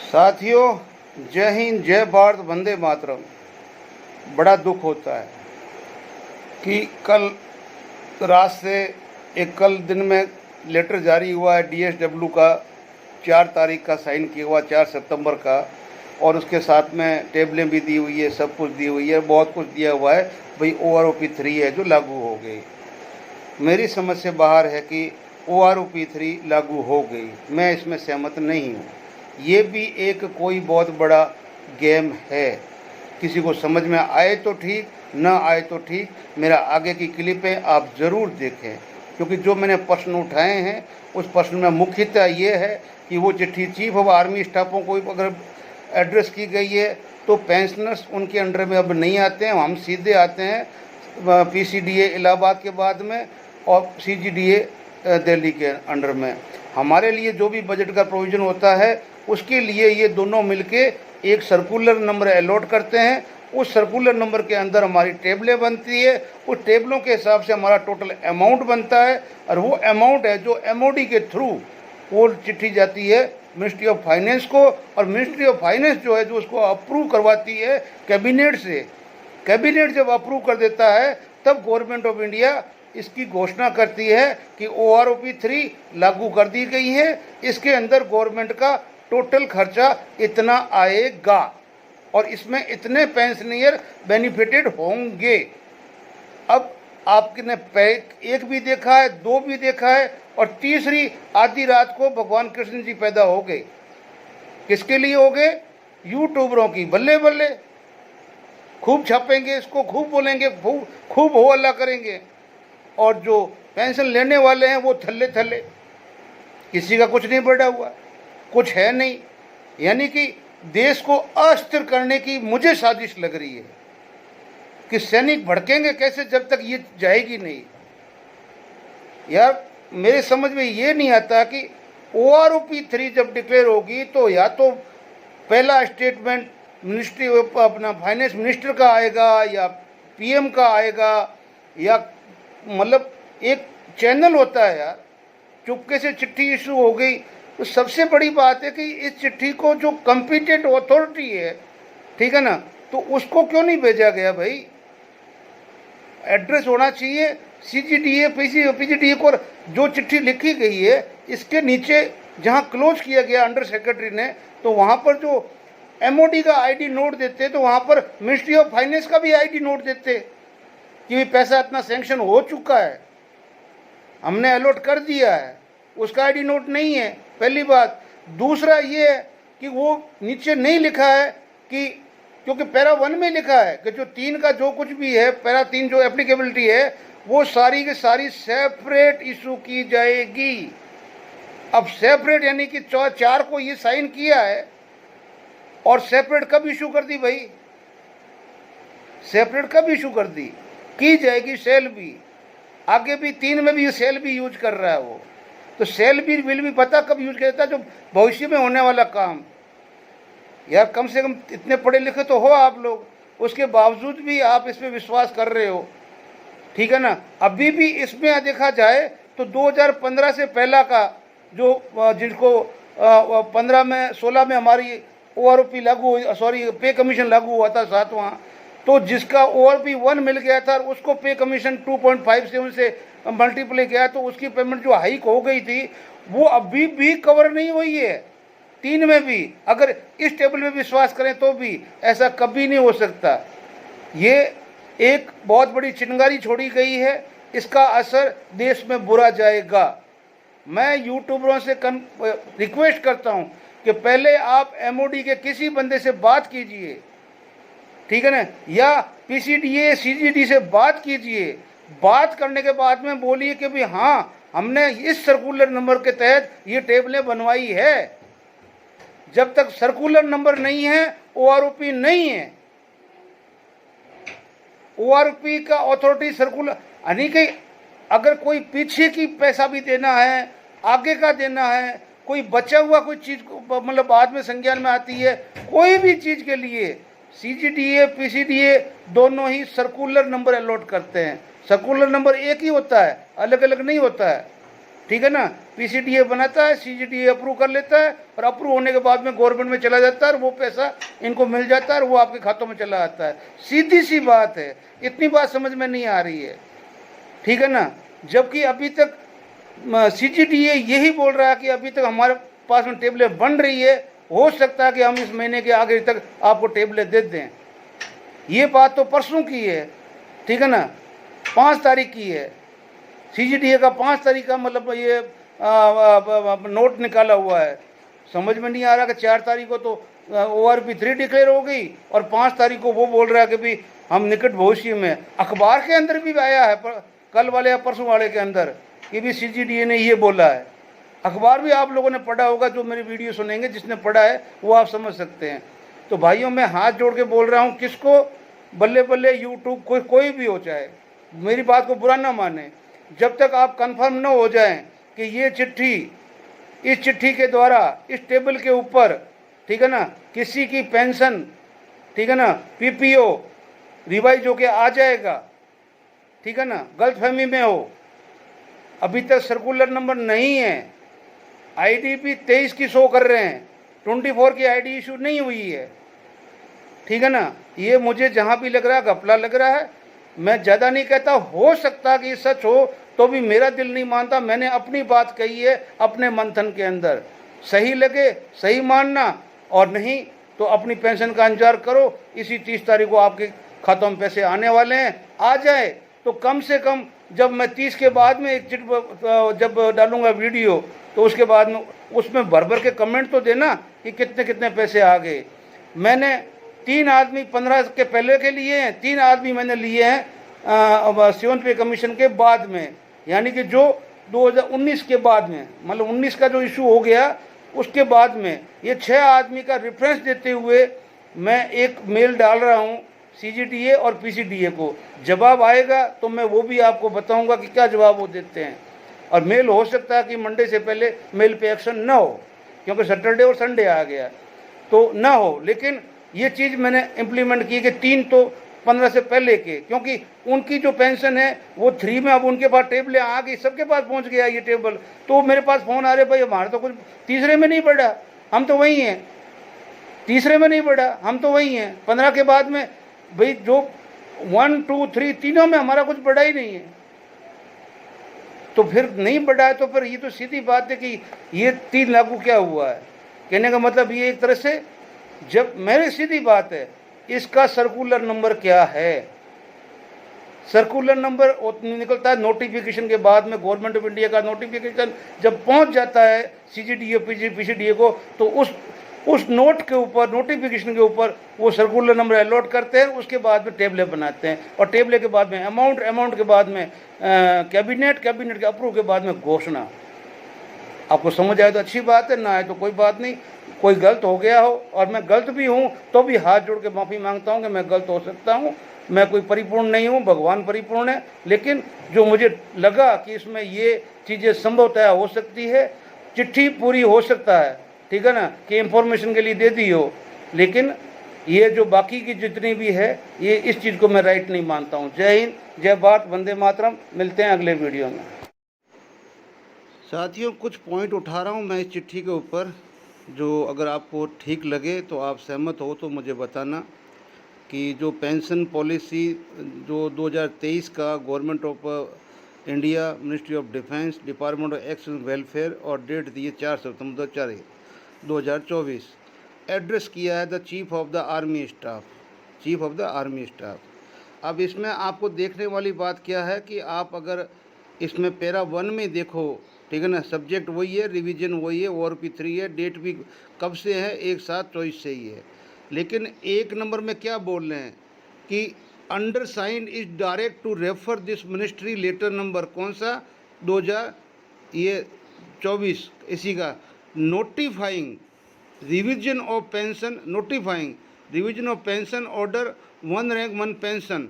साथियों, जय हिंद, जय भारत, वंदे मातरम। बड़ा दुख होता है कि कल रात से कल दिन में लेटर जारी हुआ है DSW का, 4 तारीख का साइन किया हुआ, 4 सितंबर का, और उसके साथ में टेबलें भी दी हुई है, सब कुछ दी हुई है, बहुत कुछ दिया हुआ है। भाई OROP3 है जो लागू हो गई। मेरी समझ से बाहर है कि OROP3 लागू हो गई, मैं इसमें सहमत नहीं हूँ। ये भी एक कोई बहुत बड़ा गेम है। किसी को समझ में आए तो ठीक, ना आए तो ठीक। मेरा आगे की क्लिप है, आप ज़रूर देखें, क्योंकि जो मैंने प्रश्न उठाए हैं उस प्रश्न में मुख्यतः ये है कि वो चिट्ठी चीफ ऑफ आर्मी स्टाफों को अगर एड्रेस की गई है तो पेंशनर्स उनके अंडर में अब नहीं आते हैं, हम सीधे आते हैं PCDA इलाहाबाद के बाद में और CGDA दिल्ली के अंडर में। हमारे लिए जो भी बजट का प्रोविज़न होता है उसके लिए ये दोनों मिलके एक सर्कुलर नंबर अलॉट करते हैं। उस सर्कुलर नंबर के अंदर हमारी टेबलें बनती है, उस टेबलों के हिसाब से हमारा टोटल अमाउंट बनता है, और वो अमाउंट है जो MOD के थ्रू वो चिट्ठी जाती है मिनिस्ट्री ऑफ फाइनेंस को, और मिनिस्ट्री ऑफ फाइनेंस जो है जो उसको अप्रूव करवाती है कैबिनेट से। कैबिनेट जब अप्रूव कर देता है तब गवर्नमेंट ऑफ इंडिया इसकी घोषणा करती है कि OROP3 लागू कर दी गई है। इसके अंदर गवर्नमेंट का टोटल खर्चा इतना आएगा और इसमें इतने पेंशनियर बेनिफिटेड होंगे। अब आपने एक भी देखा है, 2 भी देखा है, और तीसरी आधी रात को भगवान कृष्ण जी पैदा हो गए। किसके लिए हो गए? यूट्यूबरों की। बल्ले बल्ले, खूब छापेंगे इसको, खूब बोलेंगे, खूब हो हल्ला करेंगे, और जो पेंशन लेने वाले हैं वो थल्ले थल्ले। किसी का कुछ नहीं बढ़ा हुआ, कुछ है नहीं। यानी कि देश को अस्थिर करने की मुझे साजिश लग रही है कि सैनिक भड़केंगे कैसे जब तक ये जाएगी नहीं। यार मेरे समझ में ये नहीं आता कि OROP3 जब डिक्लेयर होगी तो या तो पहला स्टेटमेंट मिनिस्ट्री अपना फाइनेंस मिनिस्टर का आएगा या PM का आएगा, या मतलब एक चैनल होता है यार। चुपके से चिट्ठी इशू हो गई तो सबसे बड़ी बात है कि इस चिट्ठी को जो कॉम्पिटेंट अथॉरिटी है, ठीक है ना, तो उसको क्यों नहीं भेजा गया भाई? एड्रेस होना चाहिए CGDA PGDA को। जो चिट्ठी लिखी गई है इसके नीचे जहां क्लोज किया गया अंडर सेक्रेटरी ने, तो वहां पर जो MOD का ID नोट देते तो वहां पर मिनिस्ट्री ऑफ फाइनेंस का भी ID नोट देते कि पैसा इतना सैंक्शन हो चुका है, हमने अलॉट कर दिया है। उसका ID नोट नहीं है, पहली बात। दूसरा ये है कि वो नीचे नहीं लिखा है कि, क्योंकि पैरा 1 में लिखा है कि जो 3 का जो कुछ भी है, पैरा 3 जो एप्लीकेबिलिटी है वो सारी की सारी सेपरेट इशू की जाएगी। अब सेपरेट यानी कि 4 को ये साइन किया है और सेपरेट कब इशू कर दी भाई? सेपरेट कब इशू कर दी? की जाएगी सेल भी, आगे भी 3 में भी सेल भी यूज कर रहा है वो, तो सेल भी विल भी पता कब यूज करता है, जो भविष्य में होने वाला काम। यार कम से कम इतने पढ़े लिखे तो हो आप लोग, उसके बावजूद भी आप इस पर विश्वास कर रहे हो, ठीक है ना। अभी भी इसमें देखा जाए तो 2015 से पहला का जो जिनको 15 में 16 में हमारी OROP लागू, सॉरी पे कमीशन लागू हुआ था 7वां, तो जिसका OROP1 मिल गया था उसको पे कमीशन 2.57 से मल्टीप्लाई किया तो उसकी पेमेंट जो हाइक हो गई थी वो अभी भी कवर नहीं हुई है 3 में भी। अगर इस टेबल में विश्वास करें तो भी ऐसा कभी नहीं हो सकता। ये एक बहुत बड़ी चिंगारी छोड़ी गई है, इसका असर देश में बुरा जाएगा। मैं यूट्यूबरों से रिक्वेस्ट करता हूं कि पहले आप MOD के किसी बंदे से बात कीजिए, ठीक है ना, या PCDA CGD से बात कीजिए। बात करने के बाद में बोलिए कि भाई हाँ, हमने इस सर्कुलर नंबर के तहत ये टेबलें बनवाई है। जब तक सर्कुलर नंबर नहीं है OROP नहीं है। OROP का अथॉरिटी सर्कुलर, यानी कि अगर कोई पीछे की पैसा भी देना है, आगे का देना है, कोई बचा हुआ कोई चीज़ मतलब बाद में संज्ञान में आती है, कोई भी चीज़ के लिए CGDA PCDA दोनों ही सर्कुलर नंबर अलॉट करते हैं। सर्कुलर नंबर एक ही होता है, अलग अलग नहीं होता है। ठीक है ना। पीसीडीए बनाता है, सीजीडीए अप्रूव कर लेता है, और अप्रूव होने के बाद में गवर्नमेंट में चला जाता है, और वो पैसा इनको मिल जाता है और वो आपके खातों में चला आता है। सीधी सी बात है, इतनी बात समझ में नहीं आ रही है, ठीक है ना। जबकि अभी तक सीजीडीए यही बोल रहा है कि अभी तक हमारे पास में टेबलें बन रही है, हो सकता है कि हम इस महीने के आगे तक आपको टेबलें दे दें। ये बात तो परसों की है, ठीक है ना, 5 तारीख की है। सीजीडीए का 5 तारीख का मतलब ये नोट निकाला हुआ है। समझ में नहीं आ रहा कि 4 तारीख को तो ORP 3 डिक्लेयर हो गई, और 5 तारीख को वो बोल रहा है कि भाई हम निकट भविष्य में, अखबार के अंदर भी आया है कल वाले या परसों वाले के अंदर कि भी सीजीडीए ने ये बोला है। अखबार भी आप लोगों ने पढ़ा होगा, जो मेरी वीडियो सुनेंगे, जिसने पढ़ा है वो आप समझ सकते हैं। तो भाइयों, मैं हाथ जोड़ के बोल रहा हूँ, किसको बल्ले बल्ले यूट्यूब कोई भी हो, चाहे मेरी बात को बुरा ना माने, जब तक आप कंफर्म न हो जाएं कि ये चिट्ठी, इस चिट्ठी के द्वारा इस टेबल के ऊपर, ठीक है ना, किसी की पेंशन, ठीक है ना, पीपीओ रिवाइज होके आ जाएगा, ठीक है ना, गलतफहमी में हो। अभी तक सर्कुलर नंबर नहीं है, आईडीपी 23 की शो कर रहे हैं, 24 की आईडी इशू नहीं हुई है, ठीक है ना। ये मुझे जहाँ भी लग रहा है घपला लग रहा है। मैं ज़्यादा नहीं कहता, हो सकता कि सच हो, तो भी मेरा दिल नहीं मानता। मैंने अपनी बात कही है अपने मंथन के अंदर, सही लगे सही मानना, और नहीं तो अपनी पेंशन का इंतजार करो। इसी 30 तारीख को आपके खातों में पैसे आने वाले हैं। आ जाए तो कम से कम, जब मैं 30 के बाद में एक जब डालूंगा वीडियो, तो उसके बाद में उसमें भर भर के कमेंट तो देना कि कितने कितने पैसे आ गए। मैंने 3 आदमी 15 के पहले के लिए हैं, 3 आदमी मैंने लिए हैं 7 पे कमीशन के बाद में, यानी कि जो 2019 के बाद में, मतलब 19 का जो इशू हो गया उसके बाद में, ये 6 आदमी का रेफरेंस देते हुए मैं एक मेल डाल रहा हूँ सीजीडीए और पीसीडीए को। जवाब आएगा तो मैं वो भी आपको बताऊंगा कि क्या जवाब वो देते हैं। और मेल हो सकता है कि मंडे से पहले मेल पे एक्शन ना हो, क्योंकि सैटरडे और संडे आ गया तो ना हो, लेकिन ये चीज़ मैंने इम्प्लीमेंट की कि 3 तो 15 से पहले के, क्योंकि उनकी जो पेंशन है वो 3 में, अब उनके पास टेबलें आ गई, सबके पास पहुंच गया ये टेबल। तो मेरे पास फ़ोन आ रहे, भाई हमारा तो कुछ तीसरे में नहीं बढ़ा, हम तो वही हैं, तीसरे में नहीं बढ़ा, हम तो वही हैं। 15 के बाद में भाई जो 1, 2, 3 तीनों में हमारा कुछ बढ़ा ही नहीं है। तो फिर नहीं बढ़ा है तो फिर ये तो सीधी बात है कि ये 3 लागू क्या हुआ है। कहने का मतलब ये एक तरह से, जब मेरी सीधी बात है, इसका सर्कुलर नंबर क्या है। सर्कुलर नंबर निकलता है नोटिफिकेशन के बाद में, गवर्नमेंट ऑफ इंडिया का नोटिफिकेशन जब पहुंच जाता है सीजीडीए पीसीडीए को, तो उस नोट के ऊपर, नोटिफिकेशन के ऊपर वो सर्कुलर नंबर अलॉट करते हैं। उसके बाद में टेबलें बनाते हैं, और टेबले के बाद में अमाउंट के बाद में कैबिनेट के अप्रूव के बाद में घोषणा। आपको समझ आए तो अच्छी बात है, ना आए तो कोई बात नहीं। कोई गलत हो गया हो, और मैं गलत भी हूँ, तो भी हाथ जोड़ के माफ़ी मांगता हूँ कि मैं गलत हो सकता हूँ। मैं कोई परिपूर्ण नहीं हूँ, भगवान परिपूर्ण है। लेकिन जो मुझे लगा कि इसमें ये चीज़ें संभवतः हो सकती है, चिट्ठी पूरी हो सकता है, ठीक है ना, कि इंफॉर्मेशन के लिए दे दी हो, लेकिन ये जो बाकी की जितनी भी है, ये इस चीज़ को मैं राइट नहीं मानता हूँ। जय हिंद, जय भारत, वंदे मातरम। मिलते हैं अगले वीडियो में। साथियों, कुछ पॉइंट उठा रहा हूँ मैं इस चिट्ठी के ऊपर, जो अगर आपको ठीक लगे तो आप सहमत हो तो मुझे बताना कि जो पेंशन पॉलिसी जो 2023 का government of India, ministry of defence, department of x welfare, और डेट दी 4 सितंबर 2024, एड्रेस किया है the chief of the army staff. अब इसमें आपको देखने वाली बात क्या है कि आप अगर इसमें पैरा 1 में देखो, ठीक है ना, सब्जेक्ट वही है, रिवीजन वही है, ORP 3 है, डेट भी कब से है, 1/7/24 से ही है। लेकिन 1 नंबर में क्या बोल रहे हैं कि under sign is direct to refer this ministry letter number, कौन सा, 2024, इसी का, notifying revision of pension order 1 rank 1 pension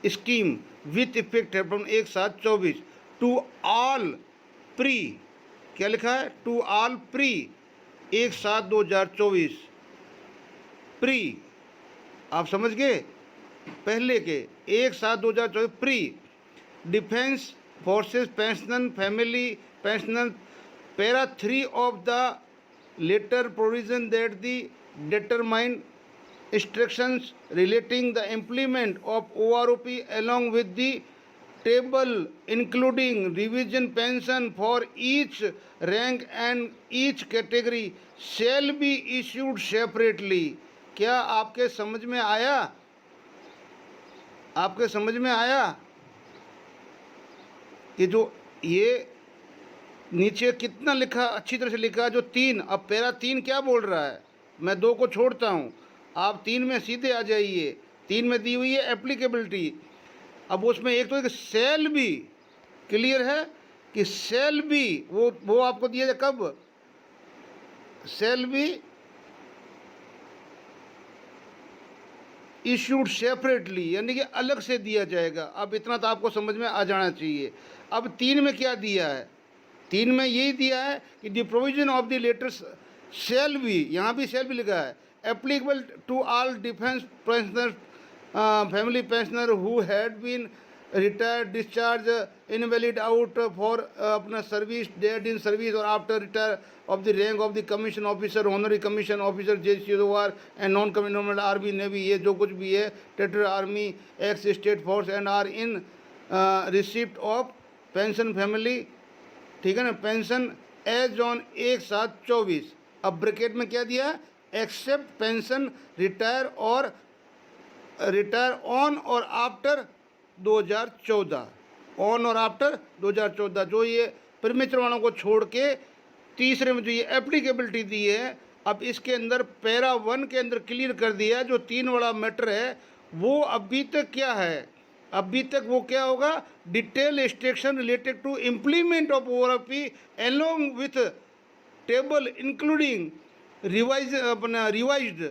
scheme with effect from 1/7/24 to all pre, क्या लिखा है, टू ऑल प्री 1/7/2024 प्री, आप समझ गए, पहले के 1/7/2024 pre defence forces pension family pensioners. Para 3 of the letter provision that the determine instructions relating the implement of OROP along with the table including revision pension for each rank and each category shall be issued separately. क्या आपके समझ में आया? आपके समझ में आया कि जो ये नीचे कितना लिखा, अच्छी तरह से लिखा, जो 3, अब पैरा 3 क्या बोल रहा है, मैं 2 को छोड़ता हूँ, आप 3 में सीधे आ जाइए। 3 में दी हुई है एप्लीकेबिलिटी। अब उसमें एक तो एक सेल भी क्लियर है कि सेल भी वो आपको दिया जाए कब, सेल भी इशूड सेपरेटली, यानी कि अलग से दिया जाएगा। अब इतना तो आपको समझ में आ जाना चाहिए। अब 3 में क्या दिया है, 3 में यही दिया है कि the provision of the letters shall भी, यहाँ भी सेल भी लिखा है, applicable to all defence pensioner family pensioner who had been retired discharge invalid out for अपना सर्विस डेड इन सर्विस और after retire of the rank of the commission officer, honorary commission officer, JCOR and non commission army navy, ये जो कुछ भी है, territory army, ex state force and are in receipt of pension family, ठीक है ना, pension as on 1/7/24। अब bracket में क्या दिया, एक्सेप्ट पेंशन रिटायर ऑन और आफ्टर 2014, ऑन और आफ्टर 2014, जो ये प्रीमेचर वालों को छोड़ के तीसरे में जो ये एप्लीकेबिलिटी दी है। अब इसके अंदर पैरा 1 के अंदर क्लियर कर दिया, जो 3 वाला मैटर है वो अभी तक क्या है, अभी तक वो क्या होगा, detail instruction related to implement of ORP along with table including revised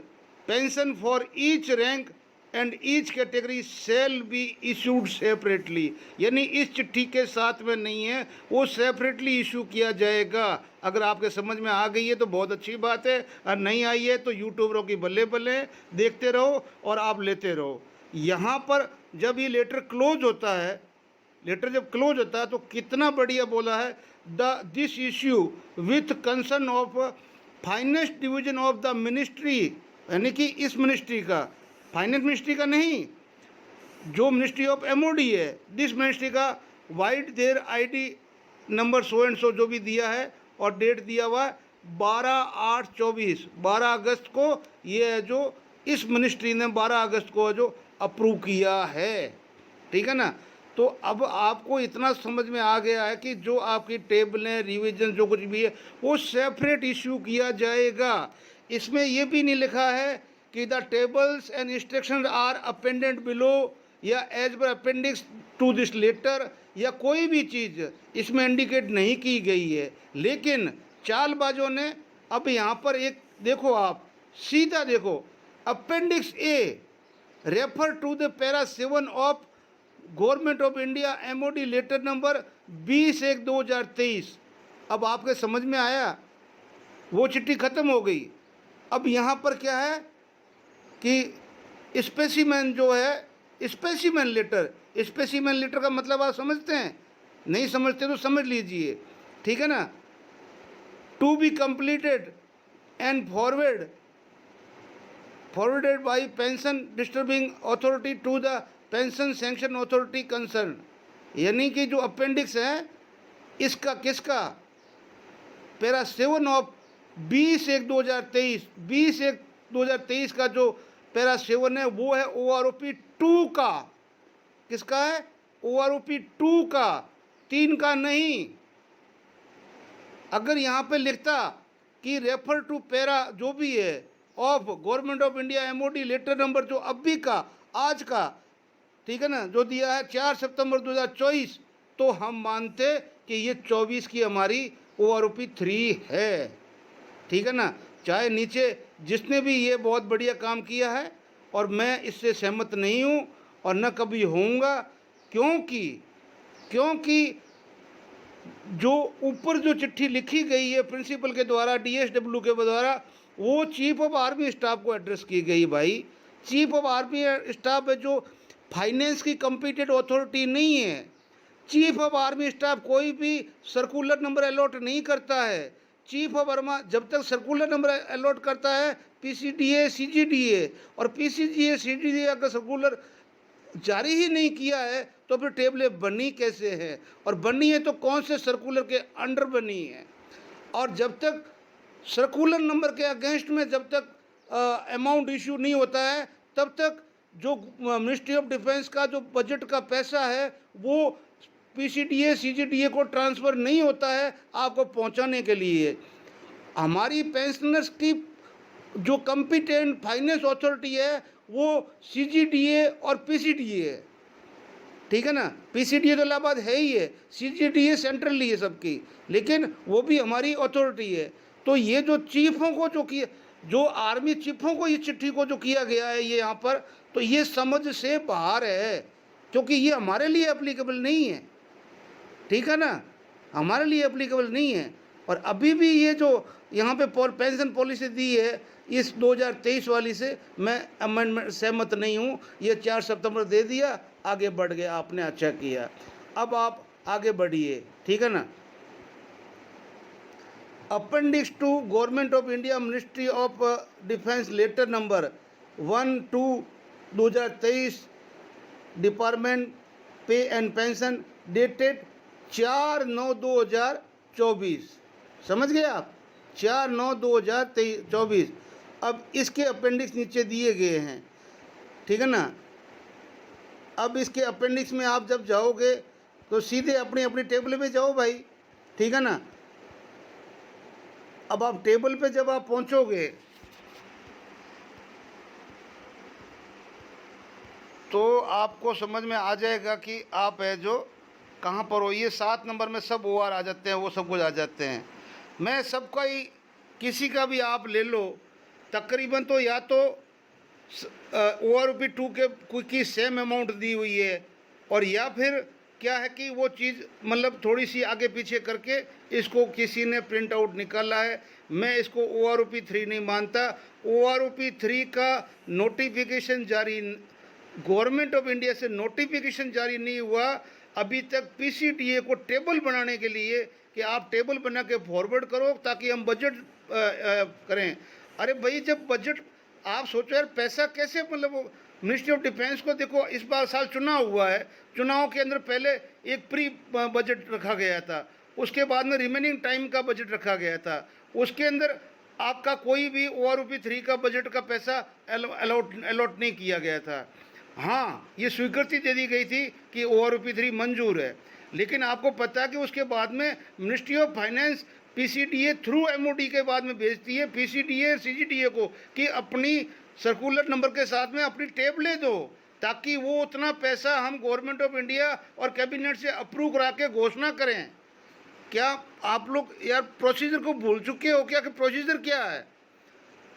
pension for each rank and each category shall be issued separately, यानी इस चिट्ठी के साथ में नहीं है, वो सेपरेटली इशू किया जाएगा। अगर आपके समझ में आ गई है तो बहुत अच्छी बात है, और नहीं आई है तो यूट्यूबरों की बल्ले बल्ले, देखते रहो और आप लेते रहो। यहाँ पर जब ये लेटर क्लोज होता है, लेटर जब क्लोज होता है तो कितना बढ़िया बोला है, this issue with concern of finance division of the ministry, यानी कि इस मिनिस्ट्री का, फाइनेंस मिनिस्ट्री का नहीं, जो मिनिस्ट्री ऑफ MOD है, दिस मिनिस्ट्री का, vide their ID number so and so जो भी दिया है और डेट दिया हुआ है 12/8/24, 12 अगस्त को ये है जो इस मिनिस्ट्री ने 12 अगस्त को जो अप्रूव किया है, ठीक है ना। तो अब आपको इतना समझ में आ गया है कि जो आपकी टेबलें, रिवीजन जो कुछ भी है वो सेपरेट इशू किया जाएगा। इसमें ये भी नहीं लिखा है कि the tables and instructions are appended below या as per appendix to this letter, या कोई भी चीज़ इसमें इंडिकेट नहीं की गई है। लेकिन चालबाजों ने अब यहाँ पर एक देखो, आप सीधा देखो, appendix A refer to the para 7 of government of India MOD letter number 20/1/2023। अब आपके समझ में आया, वो चिट्ठी ख़त्म हो गई। अब यहाँ पर क्या है कि स्पेसिमेन जो है, स्पेसिमेन लेटर का मतलब आप समझते हैं, नहीं समझते तो समझ लीजिए, ठीक है ना। To be completed and forwarded by pension disbursing authority to the pension sanction authority concern, यानी कि जो अपेंडिक्स है इसका, किसका, पैरा 7 ऑफ 20/1/2023, 20/1/2023 का जो पैरा 7 है वो है OROP 2 का, किसका है, OROP 2 का, 3 का नहीं। अगर यहाँ पे लिखता कि रेफर टू पैरा जो भी है of government of India MOD letter number जो अभी का, आज का, ठीक है ना, जो दिया है 4 सितंबर 2024, तो हम मानते कि ये 24 की हमारी OROP 3 है, ठीक है ना। चाहे नीचे जिसने भी ये बहुत बढ़िया काम किया है, और मैं इससे सहमत नहीं हूँ और न कभी होऊंगा, क्योंकि जो ऊपर जो चिट्ठी लिखी गई है प्रिंसिपल के द्वारा, DSW के द्वारा, वो चीफ ऑफ आर्मी स्टाफ को एड्रेस की गई। भाई चीफ ऑफ आर्मी स्टाफ है, जो फाइनेंस की कॉम्पिटेंट अथॉरिटी नहीं है, चीफ ऑफ आर्मी स्टाफ कोई भी सर्कुलर नंबर अलॉट नहीं करता है। चीफ ऑफ आर्मी जब तक सर्कुलर नंबर अलॉट करता है पीसीडीए सीजीडीए, और पीसीडीए सीजीडीए अगर सर्कुलर जारी ही नहीं किया है तो फिर टेबलें बनी कैसे हैं, और बनी है तो कौन से सर्कुलर के अंडर बनी है। और जब तक सर्कुलर नंबर के अगेंस्ट में जब तक अमाउंट इशू नहीं होता है तब तक जो मिनिस्ट्री ऑफ डिफेंस का जो बजट का पैसा है वो पीसीडीए सीजीडीए को ट्रांसफ़र नहीं होता है आपको पहुंचाने के लिए। हमारी पेंशनर्स की जो कॉम्पिटेंट फाइनेंस अथॉरिटी है वो सीजीडीए और पीसीडीए है, ठीक है ना। पीसीडीए तो इलाहाबाद है ही है, सीजीडीए सेंट्रली है सबकी, लेकिन वो भी हमारी अथॉरिटी है। तो ये जो चीफों को जो किया, जो आर्मी चीफों को ये चिट्ठी को जो किया गया है ये यहाँ पर, तो ये समझ से बाहर है, क्योंकि ये हमारे लिए एप्लीकेबल नहीं है, ठीक है ना, हमारे लिए एप्लीकेबल नहीं है। और अभी भी ये जो यहाँ पे पेंशन पॉलिसी दी है इस 2023 वाली से मैं अमेंडमेंट सहमत नहीं हूँ। ये 4 सितंबर दे दिया, आगे बढ़ गया, आपने अच्छा किया, अब आप आगे बढ़िए, ठीक है ना। Appendix two government of India ministry of defence letter number 1/2/2023 department pay and pension dated 4/9/2024, समझ गए आप, 4/9/2024। अब इसके अपेंडिक्स नीचे दिए गए हैं, ठीक है ना। अब इसके अपेंडिक्स में आप जब जाओगे तो सीधे अपनी अपनी टेबल पे जाओ भाई, ठीक है ना। अब आप टेबल पे जब आप पहुंचोगे तो आपको समझ में आ जाएगा कि आप है जो कहाँ पर हो। ये 7 नंबर में सब ओआर आ जाते हैं, वो सब कुछ आ जाते हैं। मैं सबका ही किसी का भी आप ले लो, तकरीबन तो या तो ORP 2 के की सेम अमाउंट दी हुई है, और या फिर क्या है कि वो चीज़ मतलब थोड़ी सी आगे पीछे करके इसको किसी ने प्रिंट आउट निकाला है। मैं इसको ORP 3 नहीं मानता। ORP 3 का नोटिफिकेशन जारी, गवर्नमेंट ऑफ इंडिया से नोटिफिकेशन जारी नहीं हुआ अभी तक पीसीडीए को टेबल बनाने के लिए कि आप टेबल बना के फॉरवर्ड करो ताकि हम बजट करें। अरे भाई, जब बजट आप सोचो यार, पैसा कैसे, मतलब मिनिस्ट्री ऑफ डिफेंस को देखो, इस बार साल चुनाव हुआ है, चुनाव के अंदर पहले एक प्री बजट रखा गया था, उसके बाद में रिमेनिंग टाइम का बजट रखा गया था, उसके अंदर आपका कोई भी ORP 3 का बजट का पैसा अलॉट नहीं किया गया था। हाँ, ये स्वीकृति दे दी गई थी कि ORP 3 मंजूर है, लेकिन आपको पता है कि उसके बाद में ministry of finance PCDA through MOD के बाद में भेजती है पीसीडीए सीजीडीए को कि अपनी सर्कुलर नंबर के साथ में अपनी टेबलें दो, ताकि वो उतना पैसा हम गवर्नमेंट ऑफ इंडिया और कैबिनेट से अप्रूव करा के घोषणा करें। क्या आप लोग यार प्रोसीजर को भूल चुके हो क्या कि प्रोसीजर क्या है?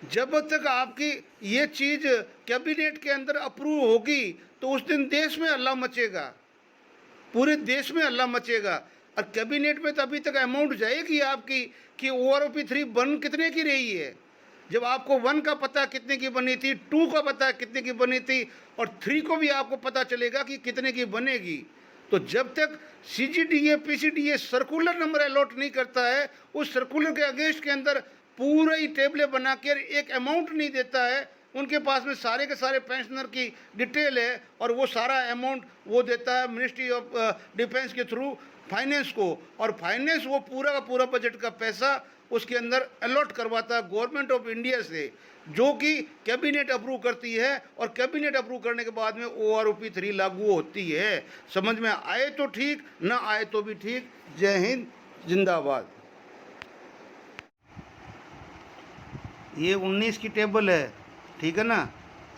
जब तक आपकी ये चीज़ कैबिनेट के अंदर अप्रूव होगी तो उस दिन देश में हल्ला मचेगा, पूरे देश में हल्ला मचेगा। और कैबिनेट में तो अभी तक अमाउंट जाएगी आपकी कि ORP 3 बन कितने की रही है। जब आपको 1 का पता कितने की बनी थी, 2 का पता कितने की बनी थी, और 3 को भी आपको पता चलेगा कि कितने की बनेगी। तो जब तक सीजीडीए पीसीडीए सर्कुलर नंबर अलॉट नहीं करता है, उस सर्कुलर के अगेंस्ट के अंदर पूरा ही टेबलें बना कर एक अमाउंट नहीं देता है, उनके पास में सारे के सारे पेंशनर की डिटेल है और वो सारा अमाउंट वो देता है मिनिस्ट्री ऑफ डिफेंस के थ्रू फाइनेंस को, और फाइनेंस वो पूरा का पूरा बजट का पैसा उसके अंदर अलॉट करवाता है गवर्नमेंट ऑफ इंडिया से, जो कि कैबिनेट अप्रूव करती है, और कैबिनेट अप्रूव करने के बाद में ORP 3 लागू होती है। समझ में आए तो ठीक, ना आए तो भी ठीक। जय हिंद, जिंदाबाद। ये 19 की टेबल है, ठीक है ना।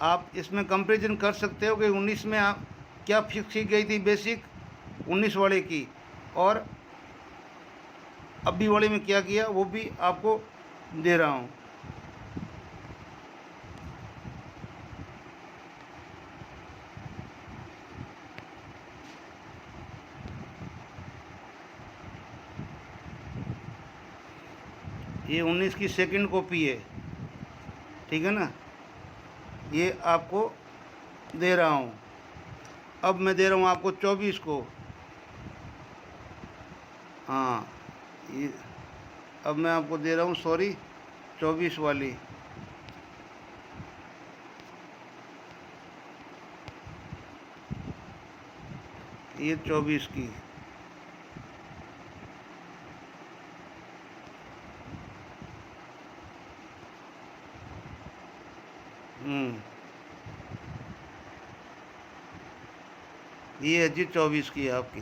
आप इसमें कंपैरिजन कर सकते हो कि 19 में आप क्या फिक्स की गई थी बेसिक 19 वाले की, और अभी वाले में क्या किया वो भी आपको दे रहा हूँ। ये 19 की सेकंड कॉपी है, ठीक है ना, ये आपको दे रहा हूँ। अब मैं दे रहा हूँ आपको 24 को, हाँ, ये अब मैं आपको दे रहा हूँ, सॉरी, 24 वाली। ये 24 की। ये है जी 24 की आपकी,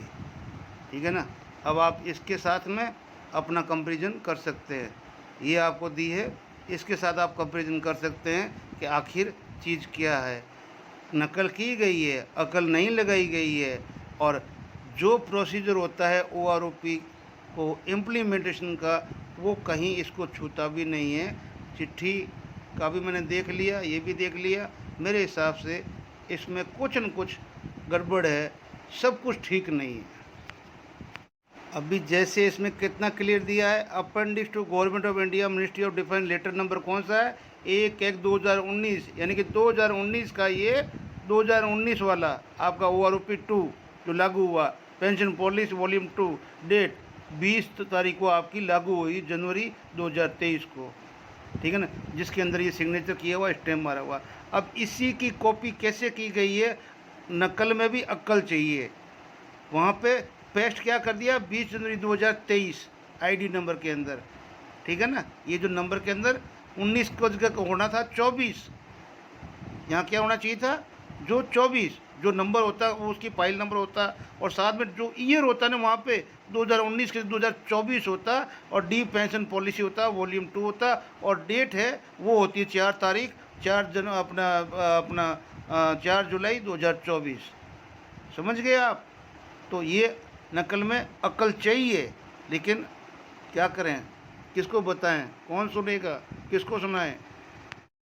ठीक है ना। अब आप इसके साथ में अपना कंपैरिजन कर सकते हैं। ये आपको दी है, इसके साथ आप कंपैरिजन कर सकते हैं कि आखिर चीज़ क्या है। नकल की गई है, अकल नहीं लगाई गई है। और जो प्रोसीजर होता है OROP को इम्प्लीमेंटेशन का, वो कहीं इसको छूता भी नहीं है। चिट्ठी का भी मैंने देख लिया, ये भी देख लिया, मेरे हिसाब से इसमें कुछ न कुछ गड़बड़ है, सब कुछ ठीक नहीं है। अभी जैसे इसमें कितना क्लियर दिया है, appendix two government of India ministry of defence letter number कौन सा है, 1/1/2019, यानी कि 2019 का, ये 2019 वाला आपका OROP 2 जो लागू हुआ, पेंशन पॉलिसी वॉल्यूम 2, डेट 20 तारीख को आपकी लागू हुई, जनवरी 2023 को, ठीक है ना, जिसके अंदर ये सिग्नेचर किया हुआ, स्टैम्प मारा हुआ। अब इसी की कॉपी कैसे की गई है, नकल में भी अक्ल चाहिए। वहाँ पे पेस्ट क्या कर दिया, 20 जनवरी 2023 आईडी नंबर के अंदर, ठीक है ना। ये जो नंबर के अंदर 19 को जगह होना था 24, यहाँ क्या होना चाहिए था, जो 24 जो नंबर होता है वो उसकी फाइल नंबर होता, और साथ में जो ईयर होता है ना, वहाँ पे 2019 के 2024 होता, और डी पेंशन पॉलिसी होता, वॉल्यूम 2 होता, और डेट है वो होती है 4 तारीख, 4 जुलाई 2024। समझ गए आप। तो ये नकल में अक्ल चाहिए, लेकिन क्या करें, किसको बताएं, कौन सुनेगा, किसको सुनाएं।